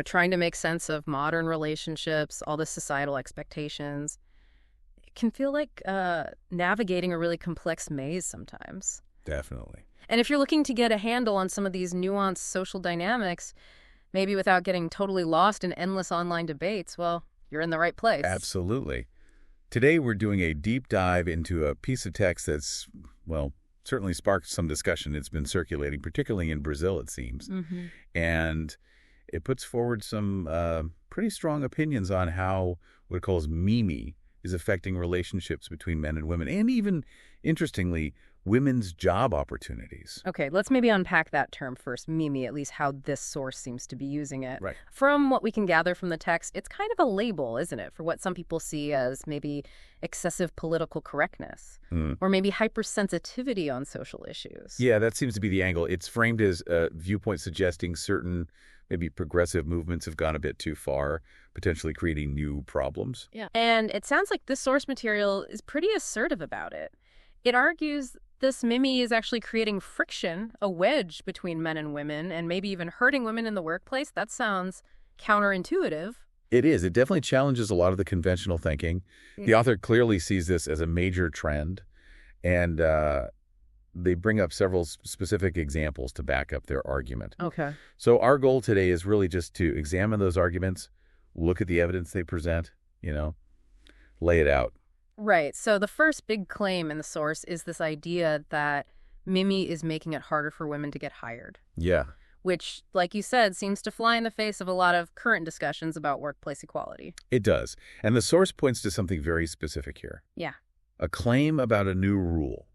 trying to make sense of modern relationships, all the societal expectations. It can feel like navigating a really complex maze sometimes. Definitely. And if you're looking to get a handle on some of these nuanced social dynamics, maybe without getting totally lost in endless online debates, well, you're in the right place. Absolutely. Today, we're doing a deep dive into a piece of text that's, well, certainly sparked some discussion. It's been circulating, particularly in Brazil, it seems. And it puts forward some pretty strong opinions on how what it calls Mimimi is affecting relationships between men and women, and even, interestingly, women's job opportunities. Okay, let's maybe unpack that term first, Mimi, at least how this source seems to be using it. Right. From what we can gather from the text, it's kind of a label, isn't it, for what some people see as maybe excessive political correctness or maybe hypersensitivity on social issues. Yeah, that seems to be the angle. It's framed as a viewpoint suggesting certain maybe progressive movements have gone a bit too far, potentially creating new problems. Yeah. And it sounds like this source material is pretty assertive about it. It argues this Mimi is actually creating friction, a wedge between men and women, and maybe even hurting women in the workplace. That sounds counterintuitive. It is. It definitely challenges a lot of the conventional thinking. The author clearly sees this as a major trend, and they bring up several specific examples to back up their argument. Okay. So our goal today is really just to examine those arguments, look at the evidence they present, lay it out. Right. So the first big claim in the source is this idea that Mimi is making it harder for women to get hired. Yeah. Which, like you said, seems to fly in the face of a lot of current discussions about workplace equality. It does. And the source points to something very specific here. Yeah. A claim about a new rule,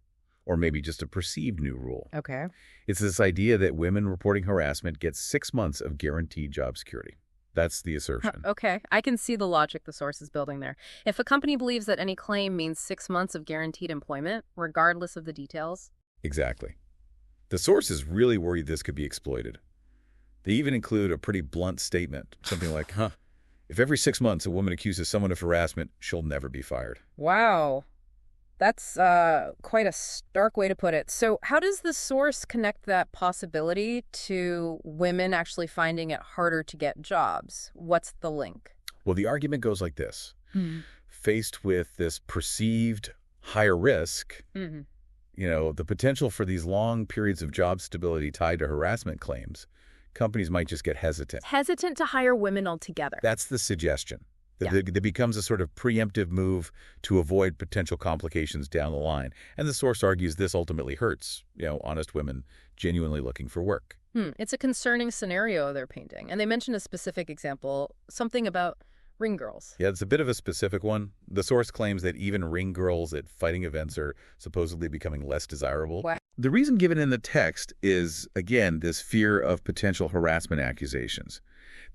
or maybe just a perceived new rule. Okay. It's this idea that women reporting harassment get 6 months of guaranteed job security. That's the assertion. Okay. I can see the logic the source is building there. If a company believes that any claim means 6 months of guaranteed employment, regardless of the details. Exactly. The source is really worried this could be exploited. They even include a pretty blunt statement, something like, if every 6 months a woman accuses someone of harassment, she'll never be fired. Wow. That's quite a stark way to put it. So how does the source connect that possibility to women actually finding it harder to get jobs? What's the link? Well, the argument goes like this. Faced with this perceived higher risk, the potential for these long periods of job stability tied to harassment claims, companies might just get hesitant. Hesitant to hire women altogether. That's the suggestion. Yeah. That becomes a sort of preemptive move to avoid potential complications down the line. And the source argues this ultimately hurts, honest women genuinely looking for work. It's a concerning scenario they're painting. And they mention a specific example, something about ring girls. Yeah, it's a bit of a specific one. The source claims that even ring girls at fighting events are supposedly becoming less desirable. Wow. The reason given in the text is, again, this fear of potential harassment accusations.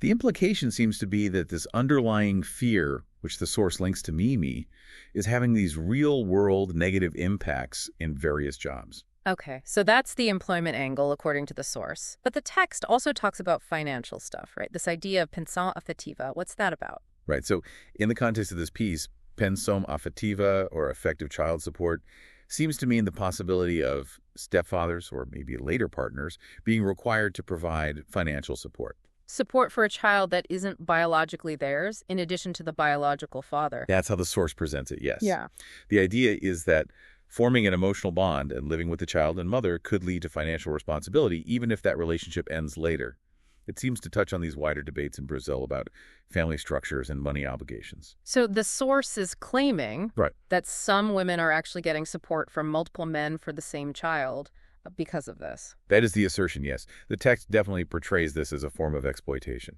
The implication seems to be that this underlying fear, which the source links to Mimi, is having these real-world negative impacts in various jobs. Okay, so that's the employment angle, according to the source. But the text also talks about financial stuff, right? This idea of pensão afetiva. What's that about? Right. So in the context of this piece, pensão afetiva, or effective child support, seems to mean the possibility of stepfathers or maybe later partners being required to provide financial support. Support for a child that isn't biologically theirs, in addition to the biological father. That's how the source presents it, yes. Yeah. The idea is that forming an emotional bond and living with the child and mother could lead to financial responsibility, even if that relationship ends later. It seems to touch on these wider debates in Brazil about family structures and money obligations. So the source is claiming that some women are actually getting support from multiple men for the same child because of this. That is the assertion, yes. The text definitely portrays this as a form of exploitation,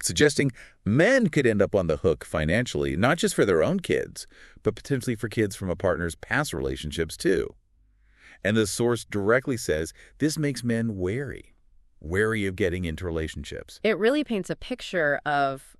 suggesting men could end up on the hook financially, not just for their own kids, but potentially for kids from a partner's past relationships too. And the source directly says this makes men wary of getting into relationships. It really paints a picture of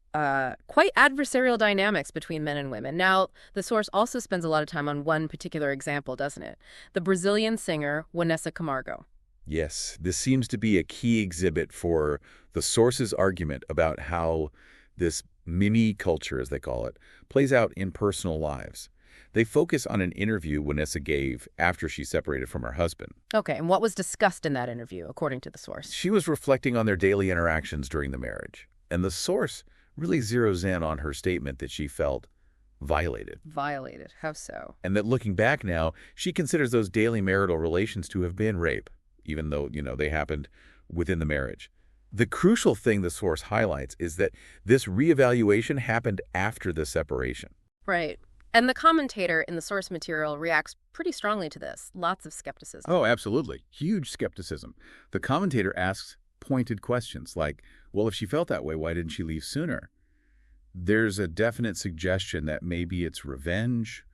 quite adversarial dynamics between men and women. Now, the source also spends a lot of time on one particular example, doesn't it? The Brazilian singer, Wanessa Camargo. Yes, this seems to be a key exhibit for the source's argument about how this Mimi culture, as they call it, plays out in personal lives. They focus on an interview Wanessa gave after she separated from her husband. Okay, and what was discussed in that interview, according to the source? She was reflecting on their daily interactions during the marriage, and the source really zeroes in on her statement that she felt violated. Violated. How so? And that looking back now, she considers those daily marital relations to have been rape, even though, they happened within the marriage. The crucial thing the source highlights is that this reevaluation happened after the separation. Right. And the commentator in the source material reacts pretty strongly to this. Lots of skepticism. Oh, absolutely. Huge skepticism. The commentator asks pointed questions like, well, if she felt that way, why didn't she leave sooner? There's a definite suggestion that maybe it's revenge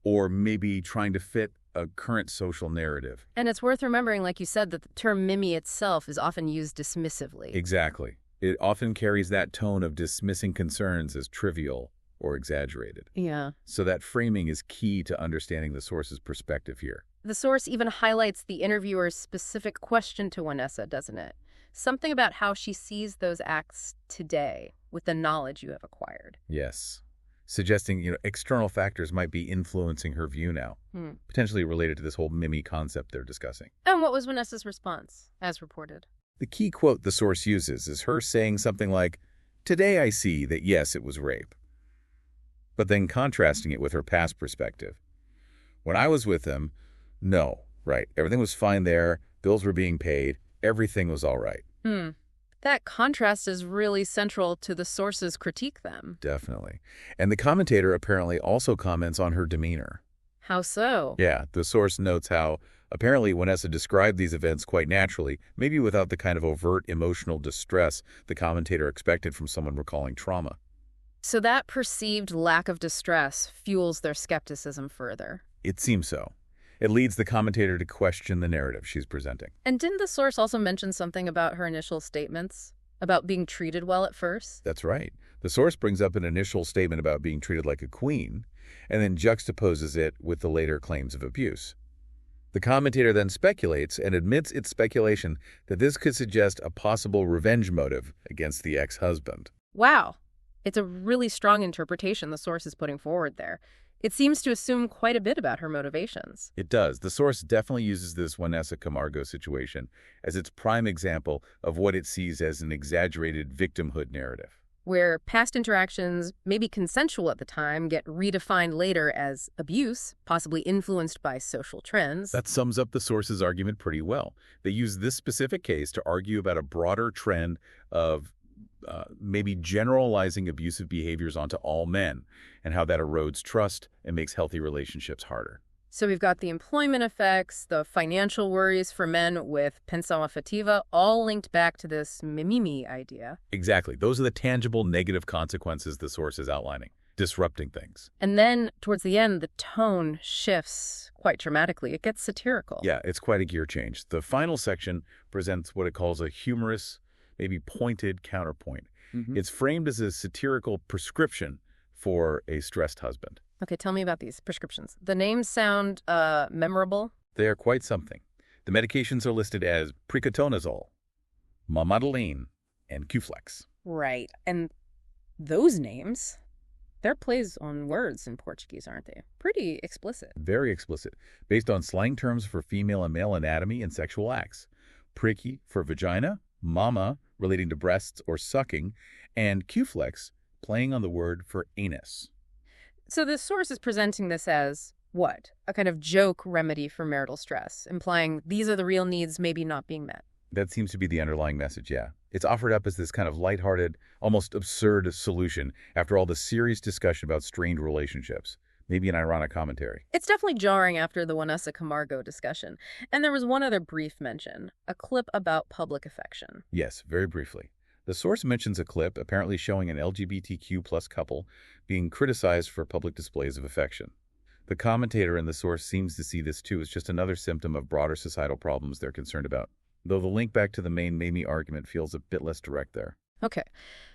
or maybe trying to fit a current social narrative. And it's worth remembering, like you said, that the term Mimi itself is often used dismissively. Exactly. It often carries that tone of dismissing concerns as trivial or exaggerated. Yeah. So that framing is key to understanding the source's perspective here. The source even highlights the interviewer's specific question to Wanessa, doesn't it? Something about how she sees those acts today with the knowledge you have acquired. Yes. Suggesting, external factors might be influencing her view now, potentially related to this whole Mimi concept they're discussing. And what was Wanessa's response, as reported? The key quote the source uses is her saying something like, "Today I see that yes, it was rape," but then contrasting it with her past perspective. "When I was with him, no, right, everything was fine there, bills were being paid, everything was all right." That contrast is really central to the source's critique, then. Definitely. And the commentator apparently also comments on her demeanor. How so? Yeah, the source notes how apparently Wanessa described these events quite naturally, maybe without the kind of overt emotional distress the commentator expected from someone recalling trauma. So that perceived lack of distress fuels their skepticism further. It seems so. It leads the commentator to question the narrative she's presenting. And didn't the source also mention something about her initial statements? About being treated well at first? That's right. The source brings up an initial statement about being treated like a queen, and then juxtaposes it with the later claims of abuse. The commentator then speculates and admits its speculation that this could suggest a possible revenge motive against the ex-husband. Wow. It's a really strong interpretation the source is putting forward there. It seems to assume quite a bit about her motivations. It does. The source definitely uses this Wanessa Camargo situation as its prime example of what it sees as an exaggerated victimhood narrative, where past interactions, maybe consensual at the time, get redefined later as abuse, possibly influenced by social trends. That sums up the source's argument pretty well. They use this specific case to argue about a broader trend of maybe generalizing abusive behaviors onto all men and how that erodes trust and makes healthy relationships harder. So we've got the employment effects, the financial worries for men with pensão afetiva, all linked back to this Mimimi idea. Exactly. Those are the tangible negative consequences the source is outlining, disrupting things. And then, towards the end, the tone shifts quite dramatically. It gets satirical. Yeah, it's quite a gear change. The final section presents what it calls a humorous, maybe pointed counterpoint. It's framed as a satirical prescription for a stressed husband. Okay, tell me about these prescriptions. The names sound memorable. They are quite something. The medications are listed as precotonazole, mamadaline, and Qflex. Right. And those names, they're plays on words in Portuguese, aren't they? Pretty explicit. Very explicit, based on slang terms for female and male anatomy and sexual acts. Pricky for vagina, mama relating to breasts or sucking, and Qflex playing on the word for anus. So this source is presenting this as, what? A kind of joke remedy for marital stress, implying these are the real needs maybe not being met. That seems to be the underlying message, yeah. It's offered up as this kind of lighthearted, almost absurd solution after all the serious discussion about strained relationships. Maybe an ironic commentary. It's definitely jarring after the Wanessa Camargo discussion. And there was one other brief mention, a clip about public affection. Yes, very briefly. The source mentions a clip apparently showing an LGBTQ plus couple being criticized for public displays of affection. The commentator in the source seems to see this too as just another symptom of broader societal problems they're concerned about, though the link back to the main Mimi argument feels a bit less direct there. Okay.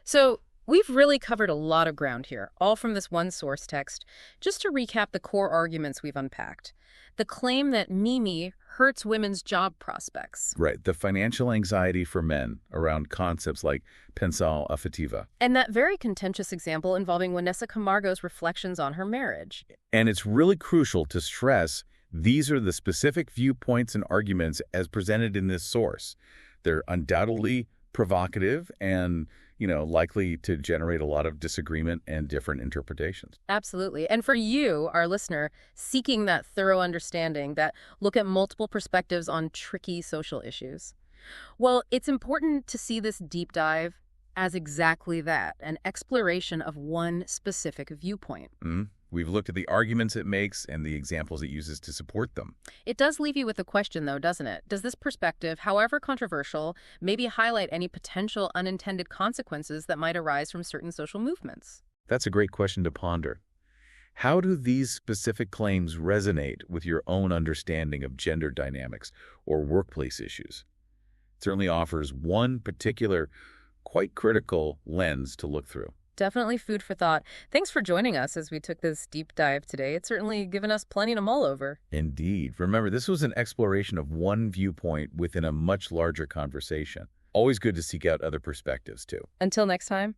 So We've really covered a lot of ground here, all from this one source text. Just to recap the core arguments we've unpacked. The claim that Mimi hurts women's job prospects. Right, the financial anxiety for men around concepts like pensão afetiva. And that very contentious example involving Wanessa Camargo's reflections on her marriage. And it's really crucial to stress these are the specific viewpoints and arguments as presented in this source. They're undoubtedly provocative and, likely to generate a lot of disagreement and different interpretations. Absolutely. And for you, our listener, seeking that thorough understanding, that look at multiple perspectives on tricky social issues, well, it's important to see this deep dive as exactly that, an exploration of one specific viewpoint. We've looked at the arguments it makes and the examples it uses to support them. It does leave you with a question, though, doesn't it? Does this perspective, however controversial, maybe highlight any potential unintended consequences that might arise from certain social movements? That's a great question to ponder. How do these specific claims resonate with your own understanding of gender dynamics or workplace issues? It certainly offers one particular, quite critical lens to look through. Definitely food for thought. Thanks for joining us as we took this deep dive today. It's certainly given us plenty to mull over. Indeed. Remember, this was an exploration of one viewpoint within a much larger conversation. Always good to seek out other perspectives, too. Until next time.